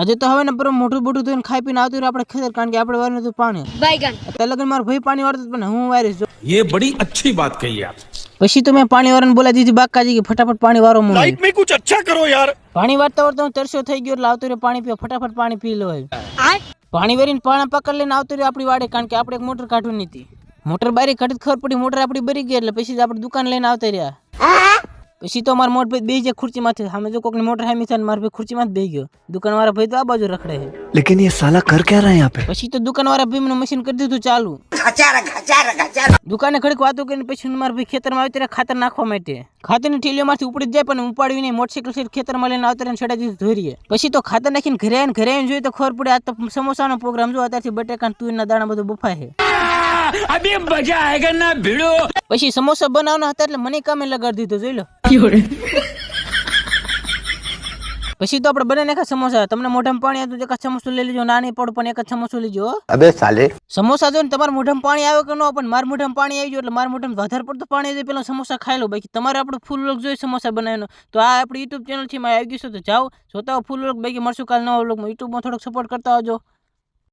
આજે તો હવે ને પર મોટું બોટું થઈને ખાઈ પીને આવતું રહ્યું આપણે ખેતર, કારણ કે આપણે વારનું હતું પાણી. અત્યારે લગન મારો ભાઈ પાણી વારતો પણ હું વારીશ. ये बड़ी अच्छी बात कही आप. પછી તો મેં પાણી વાળાને બોલાવી દીધી બાકાજી કે ફટાફટ પાણી વારો. लाइफ में कुछ अच्छा करो यार. પાણી વારતા વારતા હું તરસ્યો થઈ ગયો એટલે આવતો રહ્યો પાણી પીવા, ફટાફટ પાણી પી લો. પાણી વેરીને પાણા પકડ લઈને આવતો રહ્યો આપણી વાડે, કારણ કે આપણે એક મોટર કાઢવાની હતી. મોટર બારી કાઢી ખબર પડી મોટર આપણી બરી ગઈ, એટલે પછી આપણે દુકાન લઈને આવતા રહ્યા. પછી તો મારા મોટ ભાઈ બેસી જાય ખુરચીમાંથી. સામે જો કોકની મોટર હામી થાય, મારા ભાઈ ખુરચીમાં જ બેસી ગયો. દુકાન વાળા ભાઈ તો આ બાજુ રખડે છે. लेकिन ये साला कर क्या रहा है यहाँ पे? પછી તો દુકાન વાળા ભાઈ મને મશીન કરી દીધું ચાલુ. દુકાને ઘડીક વાતો કરીને પછી મારા ભાઈ ખેતરમાં આવી ત્યારે ખાતર નાખવા માટે. ખાતરની ઠેલીઓમાંથી ઉપડી જાય પણ ઉપાડવી નહીં, મોટરસાઇકલ સહિત ખેતરમાં લઈને આવતા રહીને છેડા દીધું ધોરીએ. પછી તો ખાતર નાખીને ઘરે આવીને જોઈએ તો ખબર પડે આ તો સમોસાનો પ્રોગ્રામ જો અત્યારથી બટેકા તુરના દાણા બધું બફાય છે. अभी मजा आएगा ना भिड़ो. પછી સમોસા બનાવવાના હતા એટલે મને કામે લગાડી દીધો, જોઈ લો. પછી તો આપણે બને નાખ્યા સમોસા. તમને મોઢામાં પાણી આવતું એક જ સમોસું લઈ લેજો, ના નહીં પડું પણ એક જ સમોસું લેજો. अबे साले. સમોસા જો ને તમારા મોઢામાં પાણી આવે કે ન, પણ મારા મોઢામાં પાણી આવી ગયું એટલે મારા મોઢામાં વધારે પડતું પાણી આવી જાય પેલા સમોસા ખાઈ લો. બાકી તમારે આપણું ફૂલ વ્લોગ જોઈએ સમોસા બનાવવાનો તો આ આપણી યુટ્યુબ ચેનલ છે, આવી ગયું છે તો જાઓ જોતા ફૂલ વ્લોગ. બાકી મળશું કાલ નવા વ્લોગમાં. યુટ્યુબમાં થોડોક સપોર્ટ કરતા આવજો.